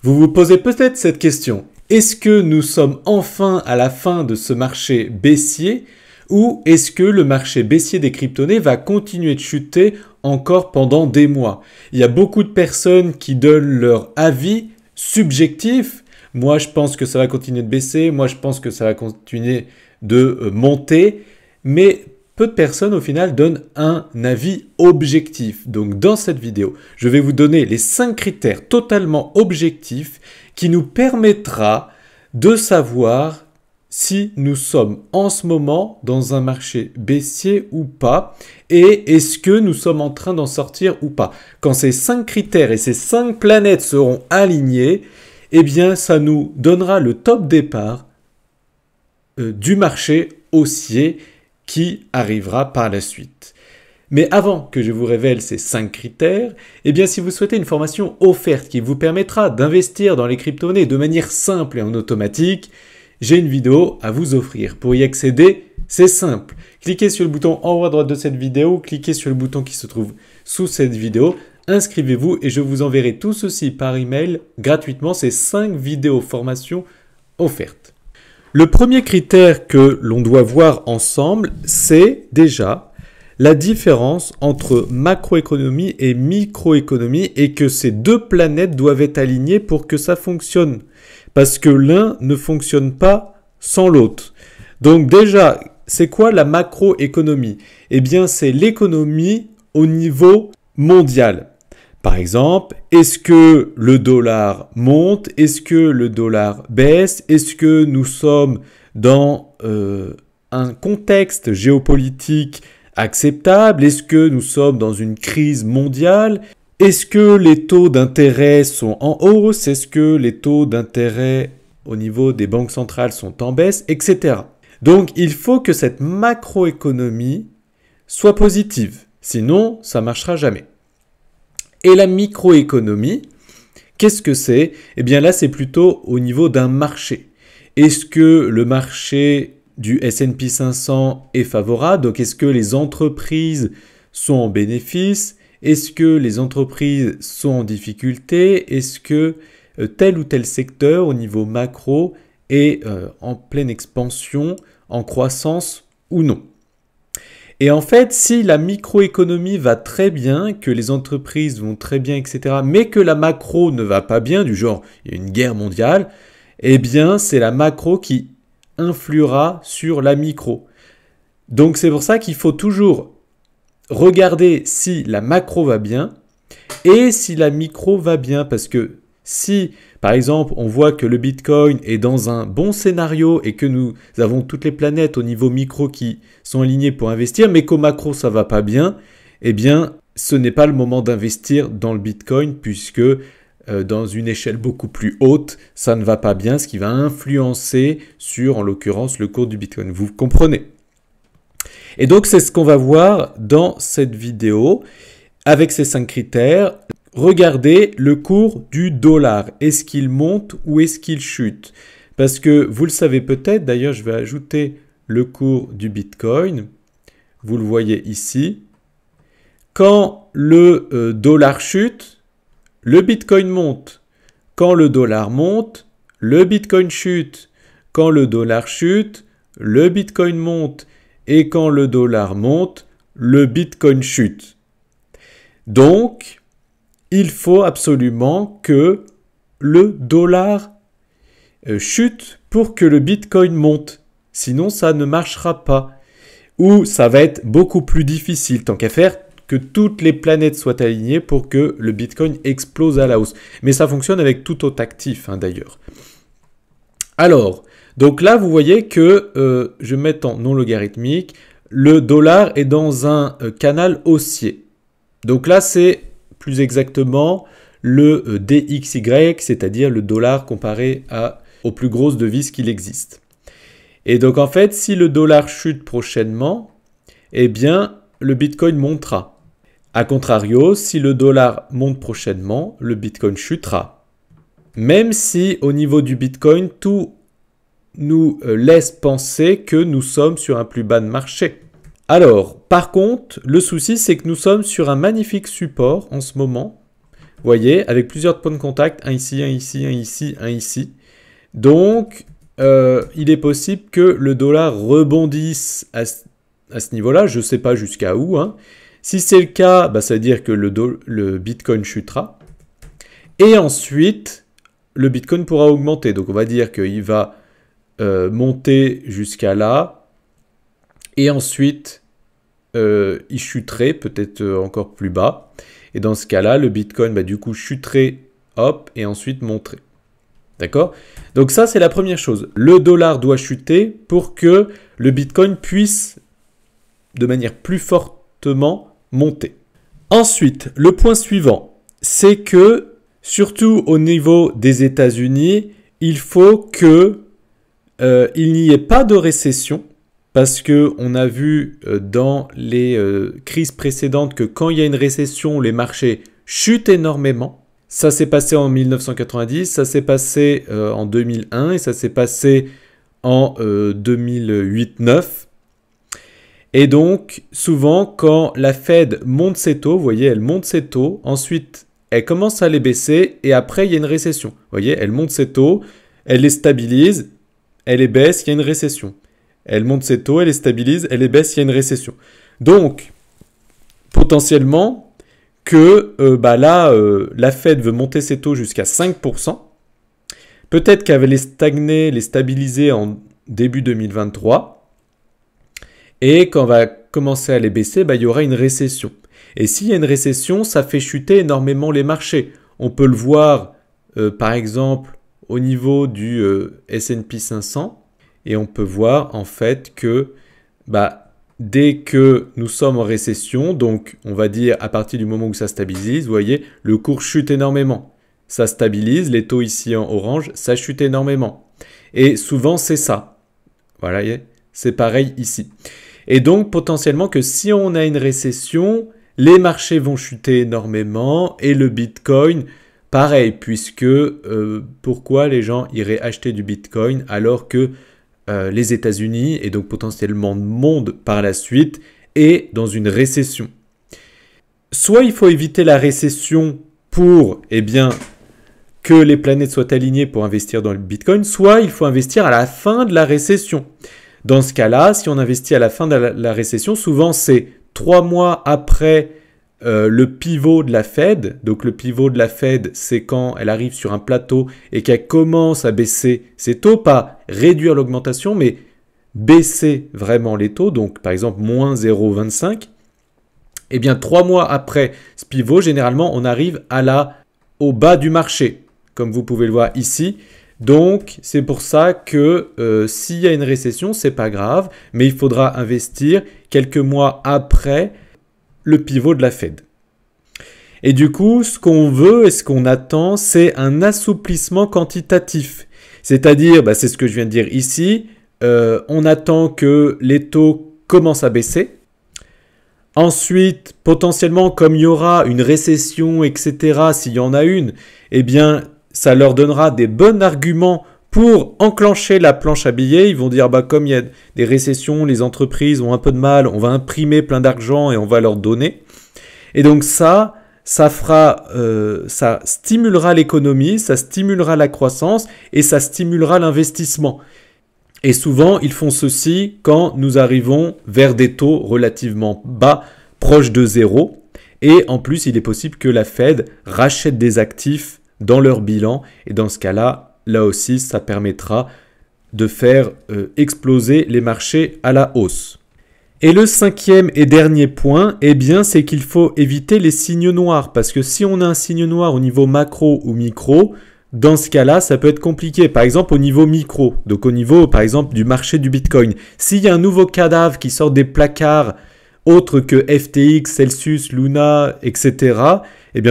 Vous vous posez peut-être cette question. Est-ce que nous sommes enfin à la fin de ce marché baissier ou est-ce que le marché baissier des crypto-monnaies va continuer de chuter encore pendant des mois? Il y a beaucoup de personnes qui donnent leur avis subjectif. Moi, je pense que ça va continuer de baisser. Moi, je pense que ça va continuer de monter. Mais peu de personnes, au final, donnent un avis objectif. Donc, dans cette vidéo, je vais vous donner les 5 critères totalement objectifs qui nous permettra de savoir si nous sommes en ce moment dans un marché baissier ou pas, et est-ce que nous sommes en train d'en sortir ou pas. Quand ces 5 critères et ces 5 planètes seront alignés, eh bien, ça nous donnera le top départ du marché haussier qui arrivera par la suite. Mais avant que je vous révèle ces 5 critères, eh bien, si vous souhaitez une formation offerte qui vous permettra d'investir dans les crypto-monnaies de manière simple et en automatique, j'ai une vidéo à vous offrir. Pour y accéder, c'est simple. Cliquez sur le bouton en haut à droite de cette vidéo, cliquez sur le bouton qui se trouve sous cette vidéo, inscrivez-vous et je vous enverrai tout ceci par email gratuitement, ces 5 vidéos formation offertes. Le premier critère que l'on doit voir ensemble, c'est déjà la différence entre macroéconomie et microéconomie et que ces deux planètes doivent être alignées pour que ça fonctionne. Parce que l'un ne fonctionne pas sans l'autre. Donc déjà, c'est quoi la macroéconomie? Eh bien, c'est l'économie au niveau mondial. Par exemple, est-ce que le dollar monte? Est-ce que le dollar baisse? Est-ce que nous sommes dans un contexte géopolitique acceptable? Est-ce que nous sommes dans une crise mondiale? Est-ce que les taux d'intérêt sont en hausse? Est-ce que les taux d'intérêt au niveau des banques centrales sont en baisse? Etc. Donc, il faut que cette macroéconomie soit positive. Sinon, ça ne marchera jamais. Et la microéconomie, qu'est-ce que c'est? Eh bien là, c'est plutôt au niveau d'un marché. Est-ce que le marché du S&P 500 est favorable? Donc, est-ce que les entreprises sont en bénéfice? Est-ce que les entreprises sont en difficulté? Est-ce que tel ou tel secteur au niveau macro est en pleine expansion, en croissance ou non? Et en fait, si la microéconomie va très bien, que les entreprises vont très bien, etc., mais que la macro ne va pas bien, du genre il y a une guerre mondiale, eh bien c'est la macro qui influera sur la micro. Donc c'est pour ça qu'il faut toujours regarder si la macro va bien et si la micro va bien. Parce que si, par exemple, on voit que le Bitcoin est dans un bon scénario et que nous avons toutes les planètes au niveau micro qui sont alignées pour investir, mais qu'au macro, ça ne va pas bien, eh bien, ce n'est pas le moment d'investir dans le Bitcoin puisque dans une échelle beaucoup plus haute, ça ne va pas bien, ce qui va influencer sur, en l'occurrence, le cours du Bitcoin. Vous comprenez ? Et donc, c'est ce qu'on va voir dans cette vidéo avec ces 5 critères. Regardez le cours du dollar. Est-ce qu'il monte ou est-ce qu'il chute? Parce que vous le savez peut-être, d'ailleurs, je vais ajouter le cours du Bitcoin. Vous le voyez ici. Quand le dollar chute, le Bitcoin monte. Quand le dollar monte, le Bitcoin chute. Quand le dollar chute, le Bitcoin monte. Et quand le dollar monte, le Bitcoin chute. Donc, il faut absolument que le dollar chute pour que le Bitcoin monte. Sinon, ça ne marchera pas. Ou ça va être beaucoup plus difficile, tant qu'à faire, que toutes les planètes soient alignées pour que le Bitcoin explose à la hausse. Mais ça fonctionne avec tout autre actif, d'ailleurs. Alors, donc là, vous voyez que, je vais mettre en non logarithmique, le dollar est dans un canal haussier. Donc là, c'est plus exactement le DXY, c'est-à-dire le dollar comparé aux plus grosses devises qu'il existe. Et donc en fait, si le dollar chute prochainement, eh bien, le Bitcoin montera. A contrario, si le dollar monte prochainement, le Bitcoin chutera. Même si au niveau du Bitcoin, tout nous laisse penser que nous sommes sur un plus bas de marché. Alors, par contre, le souci, c'est que nous sommes sur un magnifique support en ce moment. Vous voyez, avec plusieurs points de contact, un ici, un ici, un ici, un ici. Donc, il est possible que le dollar rebondisse à ce niveau-là. Je ne sais pas jusqu'à où. Hein. Si c'est le cas, bah, ça veut dire que le Bitcoin chutera. Et ensuite, le Bitcoin pourra augmenter. Donc, on va dire qu'il va monter jusqu'à là. Et ensuite, il chuterait peut-être encore plus bas. Et dans ce cas-là, le Bitcoin, bah, du coup, chuterait, hop, et ensuite monterait. D'accord? Donc ça, c'est la première chose. Le dollar doit chuter pour que le Bitcoin puisse, de manière plus fortement, monter. Ensuite, le point suivant, c'est que, surtout au niveau des États-Unis, il faut que il n'y ait pas de récession. Parce qu'on a vu dans les crises précédentes que quand il y a une récession, les marchés chutent énormément. Ça s'est passé en 1990, ça s'est passé en 2001 et ça s'est passé en 2008-9. Et donc, souvent, quand la Fed monte ses taux, vous voyez, elle monte ses taux, ensuite, elle commence à les baisser et après, il y a une récession. Vous voyez, elle monte ses taux, elle les stabilise, elle les baisse, il y a une récession. Elle monte ses taux, elle les stabilise, elle les baisse, il y a une récession. Donc, potentiellement, que la Fed veut monter ses taux jusqu'à 5%. Peut-être qu'elle va les stagner, les stabiliser en début 2023. Et quand on va commencer à les baisser, il y aura une récession. Et s'il y a une récession, ça fait chuter énormément les marchés. On peut le voir, par exemple, au niveau du S&P 500. Et on peut voir en fait que dès que nous sommes en récession, donc on va dire à partir du moment où ça stabilise, vous voyez, le cours chute énormément. Ça stabilise, les taux ici en orange, ça chute énormément. Et souvent c'est ça. Voilà, c'est pareil ici. Et donc potentiellement que si on a une récession, les marchés vont chuter énormément et le Bitcoin, pareil, puisque pourquoi les gens iraient acheter du Bitcoin alors que les États-Unis et donc potentiellement le monde par la suite est dans une récession. Soit il faut éviter la récession pour que les planètes soient alignées pour investir dans le Bitcoin, soit il faut investir à la fin de la récession. Dans ce cas-là, si on investit à la fin de la récession, souvent c'est 3 mois après le pivot de la Fed. Donc le pivot de la Fed, c'est quand elle arrive sur un plateau et qu'elle commence à baisser ses taux, pas réduire l'augmentation, mais baisser vraiment les taux. Donc par exemple, moins 0,25. 3 mois après ce pivot, généralement, on arrive au bas du marché, comme vous pouvez le voir ici. Donc, c'est pour ça que s'il y a une récession, c'est pas grave, mais il faudra investir quelques mois après le pivot de la Fed. Et du coup, ce qu'on veut et ce qu'on attend, c'est un assouplissement quantitatif. C'est-à-dire, c'est ce que je viens de dire ici, on attend que les taux commencent à baisser. Ensuite, potentiellement, comme il y aura une récession, etc., s'il y en a une, ça leur donnera des bons arguments pour enclencher la planche à billets. Ils vont dire, comme il y a des récessions, les entreprises ont un peu de mal, on va imprimer plein d'argent et on va leur donner. Et donc ça stimulera l'économie, ça stimulera la croissance et ça stimulera l'investissement. Et souvent, ils font ceci quand nous arrivons vers des taux relativement bas, proches de zéro. Et en plus, il est possible que la Fed rachète des actifs dans leur bilan. Et dans ce cas-là, là aussi, ça permettra de faire exploser les marchés à la hausse. Et le cinquième et dernier point, c'est qu'il faut éviter les signes noirs. Parce que si on a un signe noir au niveau macro ou micro, dans ce cas-là, ça peut être compliqué. Par exemple, au niveau micro, donc au niveau, par exemple, du marché du Bitcoin. S'il y a un nouveau cadavre qui sort des placards autres que FTX, Celsius, Luna, etc.,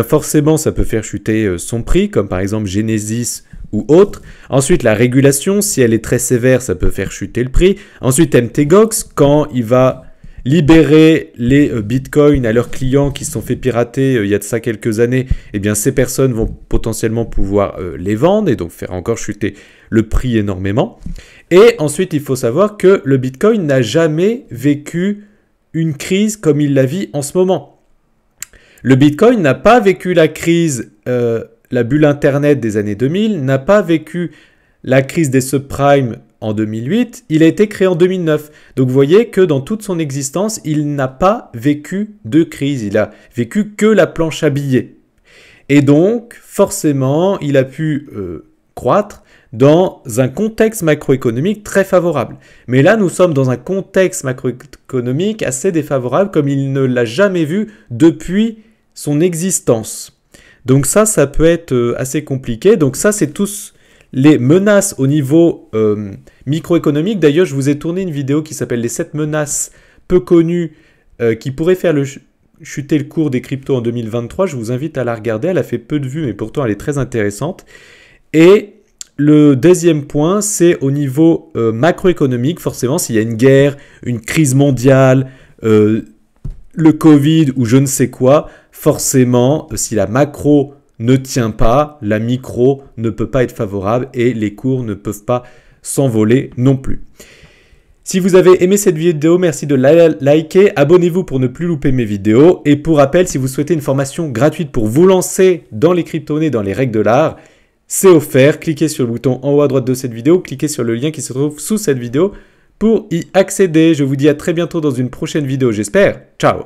forcément, ça peut faire chuter son prix, comme par exemple Genesis ou autre. Ensuite, la régulation, si elle est très sévère, ça peut faire chuter le prix. Ensuite, MTGOX, quand il va libérer les bitcoins à leurs clients qui se sont fait pirater il y a de ça quelques années, ces personnes vont potentiellement pouvoir les vendre et donc faire encore chuter le prix énormément. Et ensuite, il faut savoir que le bitcoin n'a jamais vécu une crise comme il la vit en ce moment. Le Bitcoin n'a pas vécu la crise, la bulle Internet des années 2000, n'a pas vécu la crise des subprimes en 2008, il a été créé en 2009. Donc vous voyez que dans toute son existence, il n'a pas vécu de crise, il a vécu que la planche à billets. Et donc, forcément, il a pu croître dans un contexte macroéconomique très favorable. Mais là, nous sommes dans un contexte macroéconomique assez défavorable, comme il ne l'a jamais vu depuis son existence. Donc ça peut être assez compliqué. Donc ça, c'est tous les menaces au niveau microéconomique. D'ailleurs, je vous ai tourné une vidéo qui s'appelle « Les 7 menaces peu connues qui pourraient faire chuter le cours des cryptos en 2023 ». Je vous invite à la regarder. Elle a fait peu de vues, mais pourtant, elle est très intéressante. Et le deuxième point, c'est au niveau macroéconomique. Forcément, s'il y a une guerre, une crise mondiale, le Covid ou je ne sais quoi, forcément, si la macro ne tient pas, la micro ne peut pas être favorable et les cours ne peuvent pas s'envoler non plus. Si vous avez aimé cette vidéo, merci de la liker, abonnez-vous pour ne plus louper mes vidéos et pour rappel, si vous souhaitez une formation gratuite pour vous lancer dans les crypto-monnaies, dans les règles de l'art, c'est offert. Cliquez sur le bouton en haut à droite de cette vidéo, cliquez sur le lien qui se trouve sous cette vidéo pour y accéder. Je vous dis à très bientôt dans une prochaine vidéo, j'espère. Ciao!